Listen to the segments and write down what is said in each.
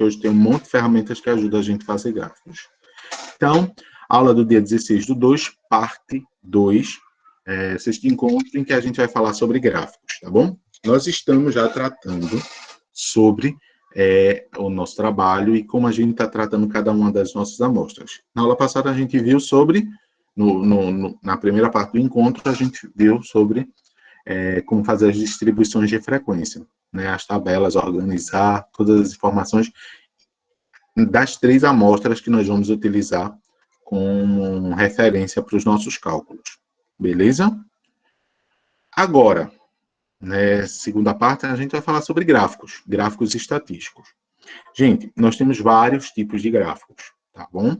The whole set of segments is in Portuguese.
hoje tem um monte de ferramentas que ajudam a gente a fazer gráficos. Então, aula do dia 16/2, parte 2, sexto encontro, em que a gente vai falar sobre gráficos, tá bom? Nós estamos já tratando sobre o nosso trabalho e como a gente está tratando cada uma das nossas amostras. Na aula passada, a gente viu sobre, na primeira parte do encontro, a gente viu sobre como fazer as distribuições de frequência, né? As tabelas, organizar todas as informações das 3 amostras que nós vamos utilizar como referência para os nossos cálculos. Beleza? Agora, né, segunda parte, a gente vai falar sobre gráficos, gráficos estatísticos. Gente, nós temos vários tipos de gráficos, tá bom?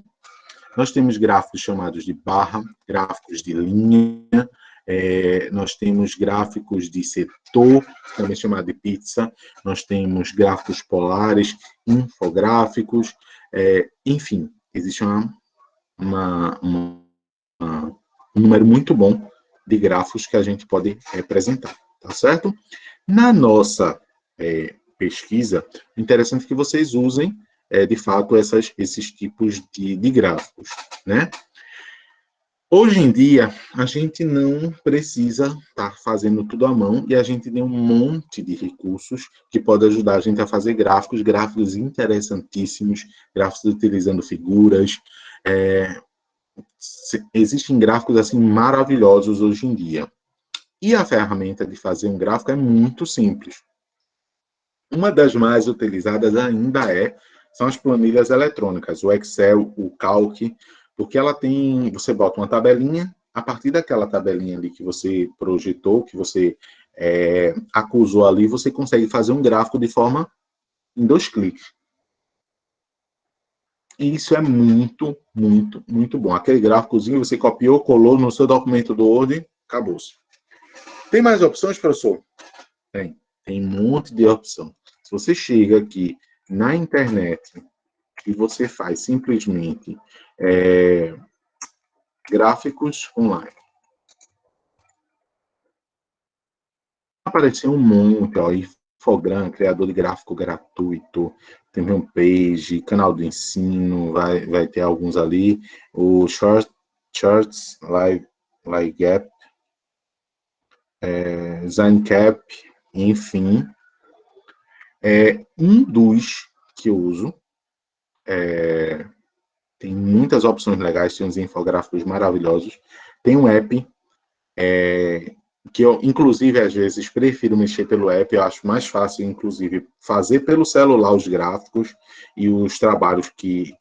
Nós temos gráficos chamados de barra, gráficos de linha, nós temos gráficos de setor, também chamado de pizza, nós temos gráficos polares, infográficos, enfim, existe um número muito bom de gráficos que a gente pode representar, tá certo? Na nossa pesquisa, interessante que vocês usem, de fato, esses tipos de gráficos, né? Hoje em dia, a gente não precisa estar fazendo tudo à mão e a gente tem um monte de recursos que podem ajudar a gente a fazer gráficos interessantíssimos, gráficos utilizando figuras. Existem gráficos assim maravilhosos hoje em dia. E a ferramenta de fazer um gráfico é muito simples. Uma das mais utilizadas ainda são as planilhas eletrônicas, o Excel, o Calc, porque ela tem, você bota uma tabelinha, a partir daquela tabelinha ali que você projetou, que você acusou ali, você consegue fazer um gráfico de forma em 2 cliques. E isso é muito, muito, muito bom. Aquele gráficozinho você copiou, colou no seu documento do Word, acabou-se. Tem mais opções, professor? Tem um monte de opção. Se você chega aqui na internet e você faz simplesmente gráficos online, apareceu um monte, ó, Infogram, criador de gráfico gratuito, tem homepage, canal do ensino, vai ter alguns ali, o Charts, LiveGap, ZineCap, enfim. Um dos que eu uso, tem muitas opções legais, tem uns infográficos maravilhosos, tem um app que eu, inclusive, às vezes, prefiro mexer pelo app, eu acho mais fácil, inclusive, fazer pelo celular os gráficos e os trabalhos que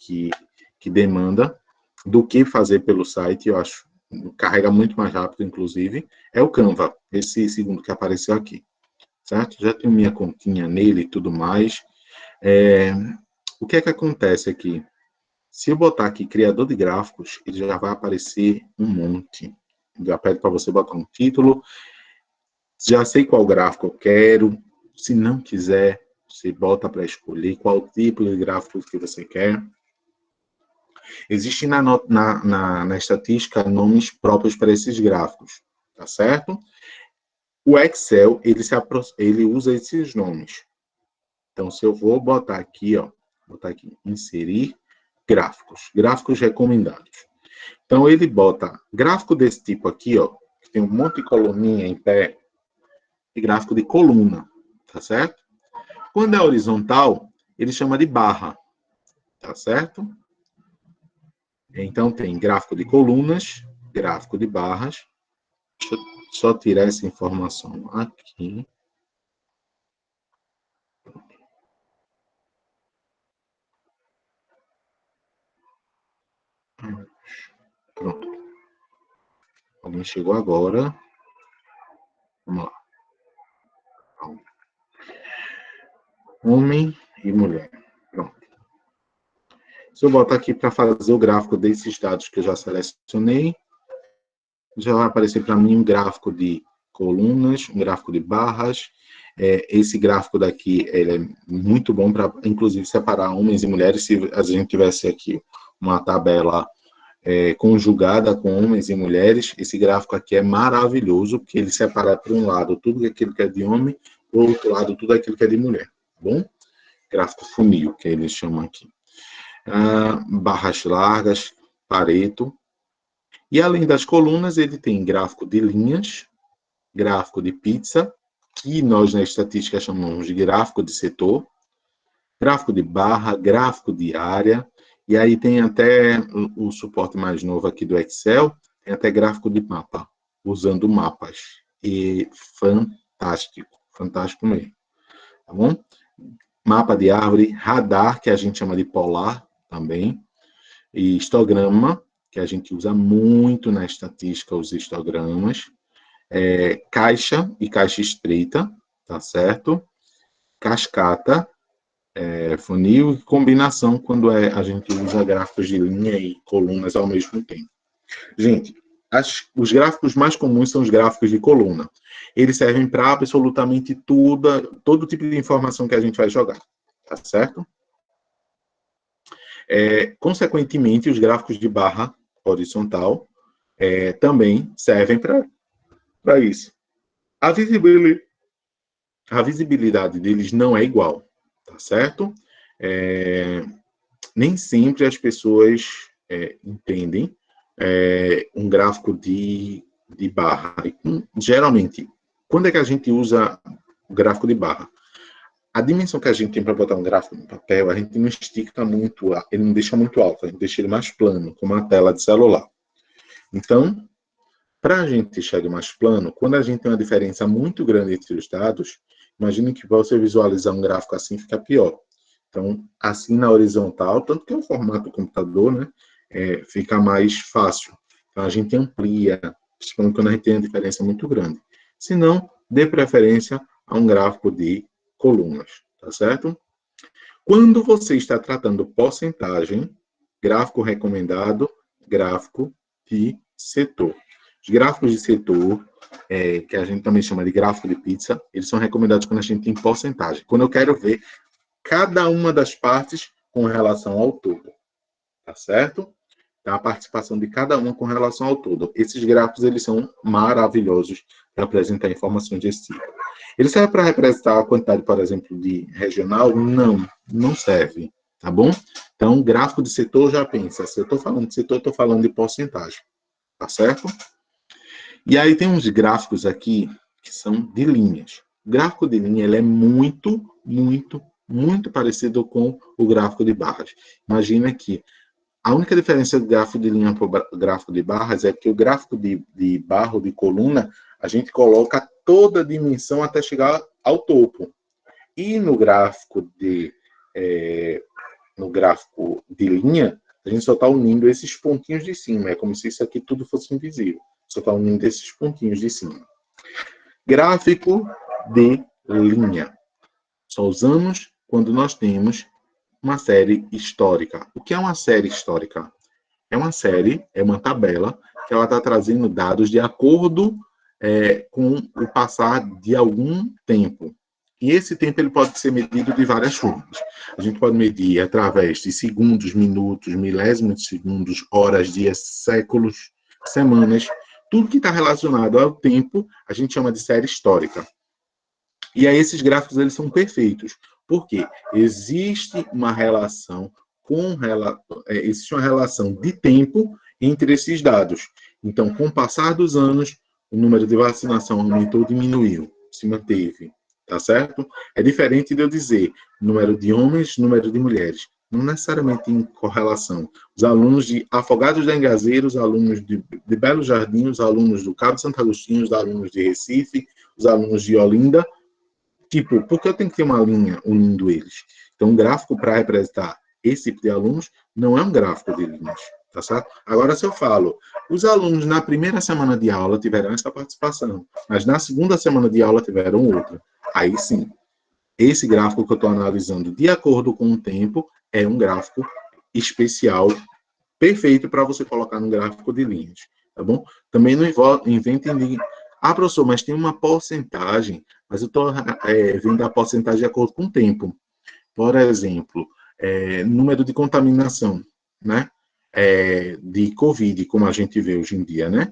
demanda, do que fazer pelo site, eu acho, carrega muito mais rápido, inclusive, é o Canva, esse segundo que apareceu aqui, certo? Já tenho minha continha nele e tudo mais. O que é que acontece aqui? Se eu botar aqui criador de gráficos, ele já vai aparecer um monte. Já pede para você botar um título. Já sei qual gráfico eu quero. Se não quiser, você bota para escolher qual tipo de gráfico que você quer. Existem na estatística nomes próprios para esses gráficos, tá certo? O Excel, ele usa esses nomes. Então, se eu vou botar aqui, inserir gráficos recomendados. Então, ele bota gráfico desse tipo aqui, ó, que tem um monte de coluninha em pé, e gráfico de coluna, tá certo? Quando é horizontal, ele chama de barra, tá certo? Então, tem gráfico de colunas, gráfico de barras. Deixa eu só tirar essa informação aqui. Pronto. Alguém chegou agora. Vamos lá. Homem e mulher. Pronto. Se eu botar aqui para fazer o gráfico desses dados que eu já selecionei, já vai aparecer para mim um gráfico de colunas, um gráfico de barras. Esse gráfico daqui ele é muito bom para, inclusive, separar homens e mulheres. Se a gente tivesse aqui uma tabela conjugada com homens e mulheres, esse gráfico aqui é maravilhoso, porque ele separa para um lado tudo aquilo que é de homem, para o outro lado tudo aquilo que é de mulher, tá bom? gráfico funil, que eles chamam aqui. Barras largas, Pareto. E além das colunas, ele tem gráfico de linhas, gráfico de pizza, que nós na estatística chamamos de gráfico de setor, gráfico de barra, gráfico de área, e aí tem até o suporte mais novo aqui do Excel, tem até gráfico de mapa, usando mapas. E fantástico mesmo, tá bom? Mapa de árvore, radar, que a gente chama de polar também, e histograma, que a gente usa muito na estatística, os histogramas, caixa e caixa estreita, tá certo? Cascata, funil e combinação, quando a gente usa gráficos de linha e colunas ao mesmo tempo. Gente, os gráficos mais comuns são os gráficos de coluna. Eles servem para absolutamente todo tipo de informação que a gente vai jogar, tá certo? Consequentemente, os gráficos de barra horizontal também servem para isso. A visibilidade deles não é igual, tá certo? Nem sempre as pessoas entendem um gráfico de barra. Geralmente, quando é que a gente usa o gráfico de barra? A dimensão que a gente tem para botar um gráfico no papel, a gente não estica muito, ele não deixa muito alto, a gente deixa ele mais plano, como a tela de celular. Então, para a gente deixar ele mais plano, quando a gente tem uma diferença muito grande entre os dados, imagine que para você visualizar um gráfico assim fica pior. Então, assim na horizontal, tanto que é o formato do computador, né, fica mais fácil. Então, a gente amplia, principalmente quando a gente tem uma diferença muito grande. Se não, dê preferência a um gráfico de colunas, tá certo? Quando você está tratando porcentagem, gráfico recomendado, gráfico de setor. Os gráficos de setor, que a gente também chama de gráfico de pizza, eles são recomendados quando a gente tem porcentagem. Quando eu quero ver cada uma das partes com relação ao todo, tá certo? Então, a participação de cada uma com relação ao todo. Esses gráficos, eles são maravilhosos para apresentar informações desse tipo. Ele serve para representar a quantidade, por exemplo, de regional? Não serve, tá bom? Então, gráfico de setor já pensa, se eu estou falando de setor, eu estou falando de porcentagem, tá certo? E aí tem uns gráficos aqui que são de linhas. O gráfico de linha, ele é muito parecido com o gráfico de barras. Imagina que a única diferença do gráfico de linha para o gráfico de barras é que o gráfico de barra ou de coluna, a gente coloca toda a dimensão até chegar ao topo. E no gráfico de linha, a gente só está unindo esses pontinhos de cima. É como se isso aqui tudo fosse invisível. Só está unindo esses pontinhos de cima. Gráfico de linha. Só usamos quando nós temos uma série histórica. O que é uma série histórica? É uma série, é uma tabela, que ela está trazendo dados de acordo com o passar de algum tempo. E esse tempo ele pode ser medido de várias formas. A gente pode medir através de segundos, minutos, milésimos de segundos, horas, dias, séculos, semanas. Tudo que está relacionado ao tempo, a gente chama de série histórica. E aí esses gráficos eles são perfeitos. Por quê? Existe uma relação existe uma relação de tempo entre esses dados. Então, com o passar dos anos, o número de vacinação aumentou, diminuiu, se manteve, tá certo? É diferente de eu dizer número de homens, número de mulheres. Não necessariamente em correlação. Os alunos de Afogados da Engazeira, os alunos de Belo Jardim, os alunos do Cabo Santo Agostinho, os alunos de Recife, os alunos de Olinda, porque eu tenho que ter uma linha unindo eles. Então, um gráfico para representar esse tipo de alunos não é um gráfico de linhas, tá certo? Agora, se eu falo, os alunos na primeira semana de aula tiveram essa participação, mas na segunda semana de aula tiveram outra. Aí sim, esse gráfico que eu estou analisando de acordo com o tempo é um gráfico especial, perfeito para você colocar no gráfico de linhas, tá bom? Também não inventem de... professor, mas tem uma porcentagem, mas eu estou vendo a porcentagem de acordo com o tempo. Por exemplo, número de contaminação, né? De Covid, como a gente vê hoje em dia, né?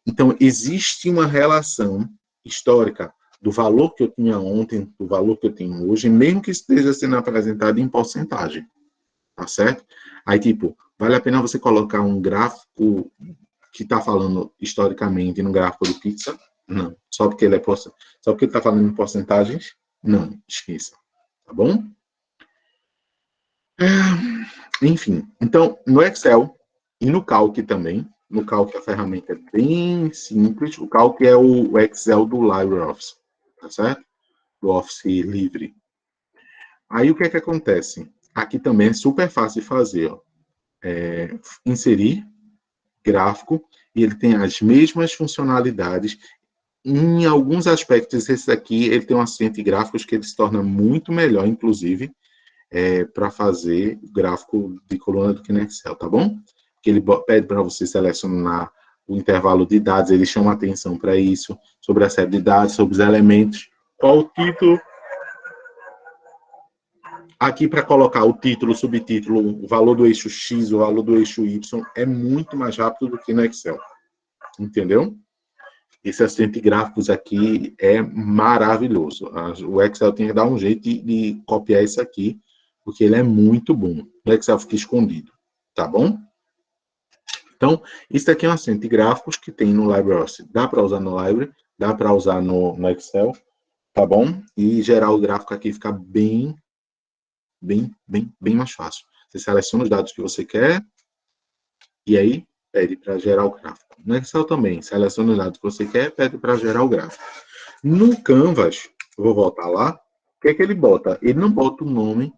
Então, existe uma relação histórica do valor que eu tinha ontem, do valor que eu tenho hoje, mesmo que esteja sendo apresentado em porcentagem, tá certo? Aí, tipo, vale a pena você colocar um gráfico que está falando historicamente no gráfico de pizza? Não. Só porque ele está falando em porcentagens? Não, esqueça. Tá bom? Enfim, então, no Excel e no Calc também, no Calc a ferramenta é bem simples, o Calc é o Excel do LibreOffice, tá certo? Do Office livre. Aí o que é que acontece? Aqui também é super fácil de fazer, ó. Inserir gráfico, e ele tem as mesmas funcionalidades. Em alguns aspectos, esse aqui ele tem um assistente de gráficos que ele se torna muito melhor, inclusive, para fazer gráfico de coluna do que no Excel, tá bom? Que ele pede para você selecionar o intervalo de dados, ele chama atenção para isso, sobre a série de dados, sobre os elementos, qual o título. Aqui, para colocar o título, o subtítulo, o valor do eixo X, o valor do eixo Y, é muito mais rápido do que no Excel. Entendeu? Esse assistente de gráficos aqui é maravilhoso. O Excel tem que dar um jeito de copiar isso aqui, porque ele é muito bom. O Excel fica escondido, tá bom? Então, isso aqui é um assistente de gráficos que tem no LibreOffice. Dá para usar no Library, dá para usar no Excel, tá bom? E gerar o gráfico aqui fica bem mais fácil. Você seleciona os dados que você quer e aí pede para gerar o gráfico. No Excel também, seleciona os dados que você quer, pede para gerar o gráfico. No Canvas, vou voltar lá, o que é que ele bota? Ele não bota o nome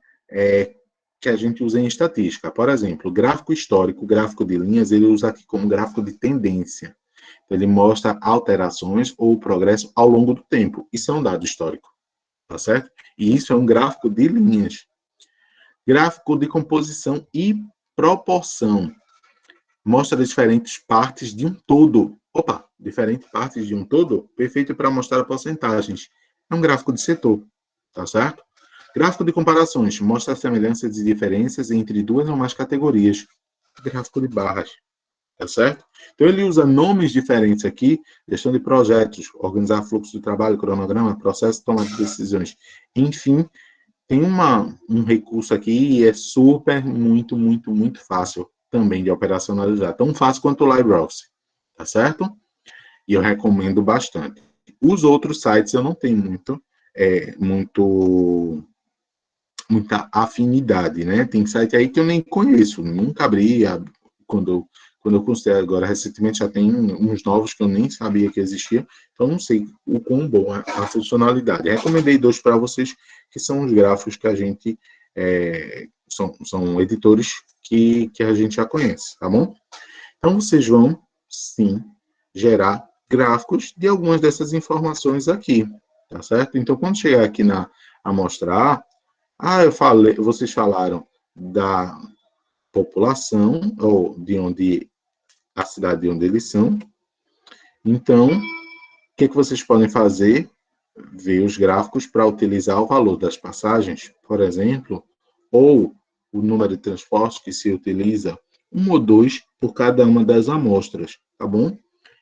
que a gente usa em estatística. Por exemplo, gráfico histórico, gráfico de linhas, ele usa aqui como gráfico de tendência. Ele mostra alterações ou progresso ao longo do tempo. Isso é um dado histórico, tá certo? E isso é um gráfico de linhas. Gráfico de composição e proporção. Mostra diferentes partes de um todo. Opa, diferentes partes de um todo? Perfeito para mostrar porcentagens. É um gráfico de setor, tá certo? Gráfico de comparações. Mostra semelhanças e diferenças entre duas ou mais categorias. Gráfico de barras, tá certo? Então, ele usa nomes diferentes aqui, gestão de projetos, organizar fluxo de trabalho, cronograma, processo de tomada de decisões. Enfim, tem um recurso aqui e é super, muito fácil também de operacionalizar. Tão fácil quanto o LibreOffice, tá certo? E eu recomendo bastante. Os outros sites eu não tenho muita afinidade, né? Tem site aí que eu nem conheço, nunca abri, quando eu considero agora, recentemente já tem uns novos que eu nem sabia que existia, então não sei o quão bom é a funcionalidade. Recomendei dois para vocês, que são os gráficos que a gente, são editores que a gente já conhece, tá bom? Então vocês vão, sim, gerar gráficos de algumas dessas informações aqui, tá certo? Então quando chegar aqui na amostra A, vocês falaram da população, ou de onde a cidade de onde eles são. Então, o que vocês podem fazer? Ver os gráficos para utilizar o valor das passagens, por exemplo, ou o número de transportes que se utiliza, um ou dois por cada uma das amostras, tá bom?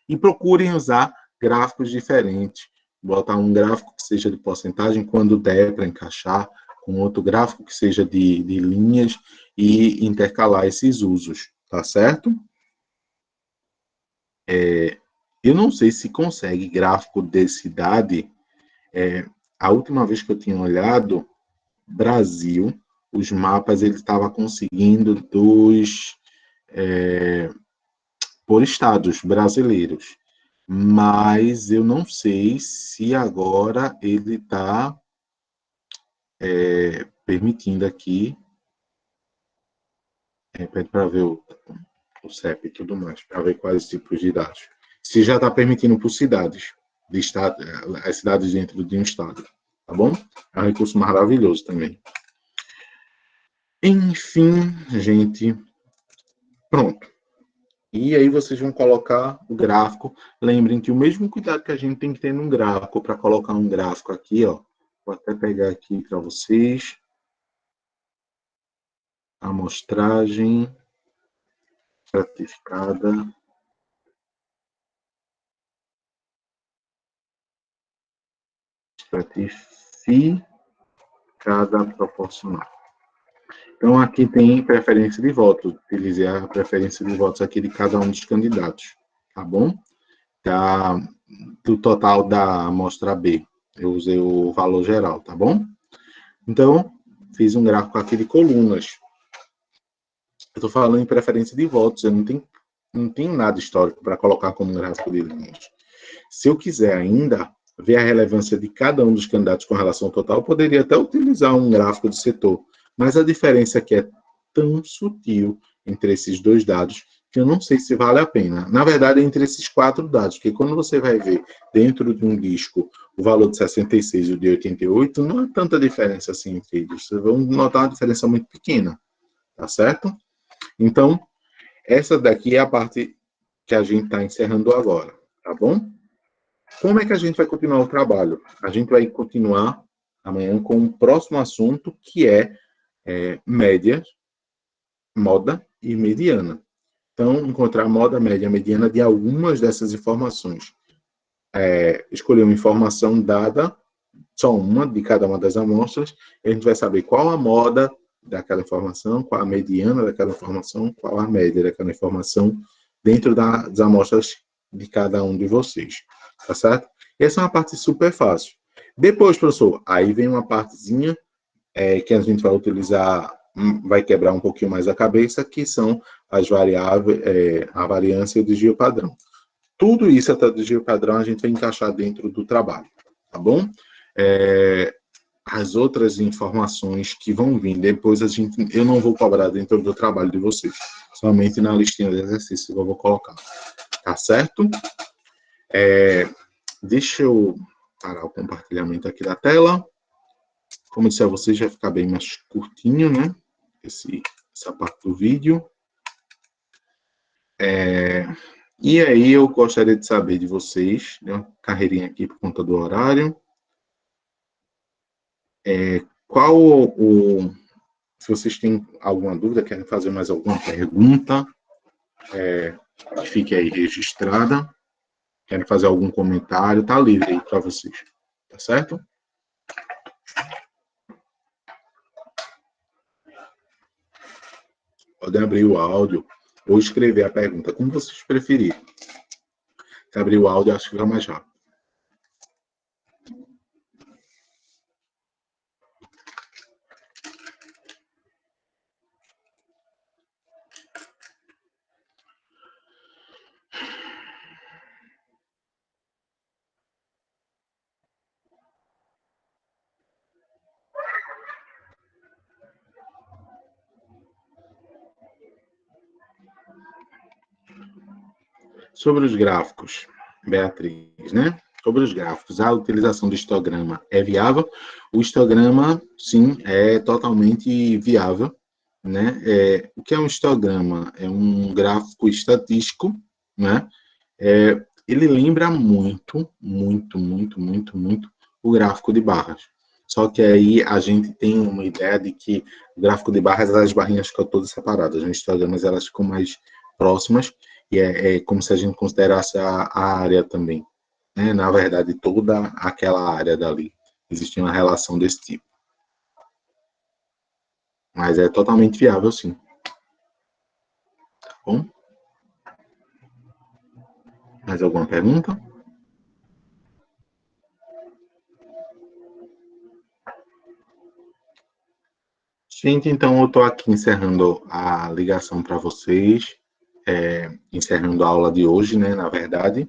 E procurem usar gráficos diferentes. Botar um gráfico que seja de porcentagem quando der para encaixar, com outro gráfico que seja de linhas e intercalar esses usos, tá certo? Eu não sei se consegue gráfico de cidade. A última vez que eu tinha olhado, Brasil, os mapas ele estava conseguindo por estados brasileiros. Mas eu não sei se agora ele está permitindo aqui, para ver o CEP e tudo mais, para ver quais tipos de dados. Se já está permitindo por cidades, de estado, as cidades dentro de um estado, tá bom? É um recurso maravilhoso também. Enfim, gente, pronto. E aí vocês vão colocar o gráfico. Lembrem que o mesmo cuidado que a gente tem que ter num gráfico, para colocar um gráfico aqui, ó, vou até pegar aqui para vocês. Amostragem certificada. estratificada proporcional. Então, aqui tem preferência de voto. Utilizei a preferência de votos aqui de cada um dos candidatos, tá bom? Do total da amostra B, eu usei o valor geral, tá bom? Então, fiz um gráfico aqui de colunas. Eu estou falando em preferência de votos, eu não tenho nada histórico para colocar como gráfico de linhas. Se eu quiser ainda ver a relevância de cada um dos candidatos com relação ao total, eu poderia até utilizar um gráfico de setor, mas a diferença aqui é tão sutil entre esses dois dados que eu não sei se vale a pena. Na verdade, entre esses 4 dados, porque quando você vai ver dentro de um disco o valor de 66 e o de 88, não há tanta diferença assim entre eles. Vocês vão notar uma diferença muito pequena, tá certo? Então, essa daqui é a parte que a gente está encerrando agora, tá bom? Como é que a gente vai continuar o trabalho? A gente vai continuar amanhã com o próximo assunto, que é média, moda e mediana. Então, encontrar moda, média e mediana de algumas dessas informações. Escolher uma informação dada, só uma de cada uma das amostras, e a gente vai saber qual a moda daquela informação, qual a mediana daquela informação, qual a média daquela informação, dentro das amostras de cada um de vocês. Tá certo? Essa é uma parte super fácil. Depois, professor, aí vem uma partezinha que a gente vai utilizar, vai quebrar um pouquinho mais a cabeça, que são as variáveis, a variância e o desvio padrão. Tudo isso, até o desvio padrão, a gente vai encaixar dentro do trabalho, tá bom? As outras informações que vão vir depois, eu não vou cobrar dentro do trabalho de vocês, somente na listinha de exercícios que eu vou colocar, tá certo? Deixa eu parar o compartilhamento aqui da tela. Como eu disse a vocês, vai ficar bem mais curtinho, né? Essa parte do vídeo. E aí, eu gostaria de saber de vocês, né, uma carreirinha aqui por conta do horário. Se vocês têm alguma dúvida, querem fazer mais alguma pergunta, fique aí registrada. Querem fazer algum comentário, tá livre aí para vocês, tá certo? Podem abrir o áudio ou escrever a pergunta, como vocês preferirem. Se abrir o áudio, acho que fica mais rápido. Sobre os gráficos, Beatriz, né? Sobre os gráficos, a utilização do histograma é viável? O histograma, sim, é totalmente viável, né? O que é um histograma? É um gráfico estatístico, né? Ele lembra muito o gráfico de barras. Só que aí a gente tem uma ideia de que o gráfico de barras, as barrinhas ficam todas separadas, os histogramas elas ficam mais próximas, e é como se a gente considerasse a área também, né? Na verdade, toda aquela área dali. Existe uma relação desse tipo. Mas é totalmente viável, sim. Tá bom? Mais alguma pergunta? Gente, então eu estou aqui encerrando a ligação para vocês, encerrando a aula de hoje, né, na verdade,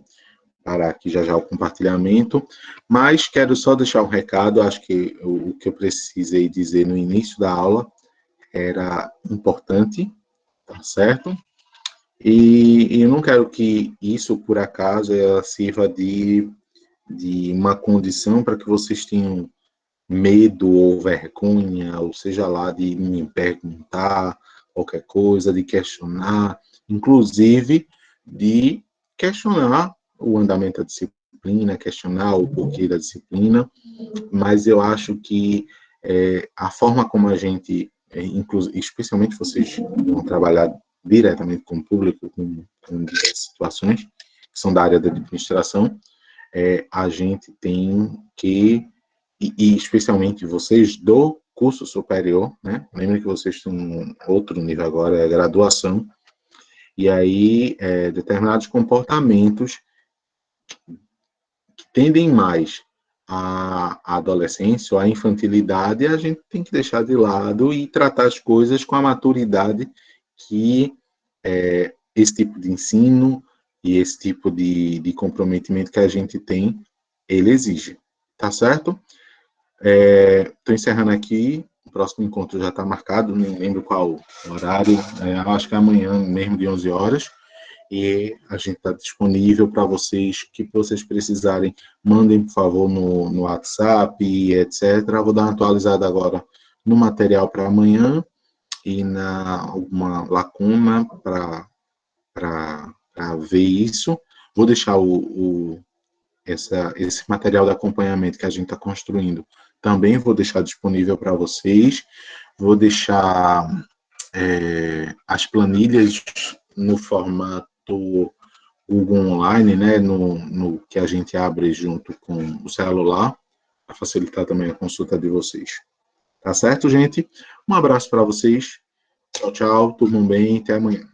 para aqui já o compartilhamento, mas quero só deixar um recado, acho que o que eu precisei dizer no início da aula era importante, tá certo? E eu não quero que isso, por acaso, sirva de uma condição para que vocês tenham medo ou vergonha, ou seja lá, de me perguntar qualquer coisa, de questionar, inclusive de questionar o andamento da disciplina, questionar o porquê da disciplina, mas eu acho que a forma como a gente, especialmente vocês vão trabalhar diretamente com o público, com diversas situações, que são da área da administração, a gente tem que e especialmente vocês do curso superior, né? Lembre que vocês estão em outro nível agora, é a graduação, e aí determinados comportamentos que tendem mais à adolescência ou à infantilidade, a gente tem que deixar de lado e tratar as coisas com a maturidade que esse tipo de ensino e esse tipo de comprometimento que a gente tem, ele exige. Tá certo? Estou encerrando aqui. O próximo encontro já está marcado, não lembro qual horário. Acho que é amanhã mesmo, de 11 horas. E a gente está disponível para vocês, o que vocês precisarem, mandem, por favor, no WhatsApp, etc. Vou dar uma atualizada agora no material para amanhã e na alguma lacuna para ver isso. Vou deixar esse material de acompanhamento que a gente está construindo, também vou deixar disponível para vocês. Vou deixar as planilhas no formato Google Online, né, no que a gente abre junto com o celular, para facilitar também a consulta de vocês. Tá certo, gente? Um abraço para vocês. Tchau, tchau. Tudo bem. Até amanhã.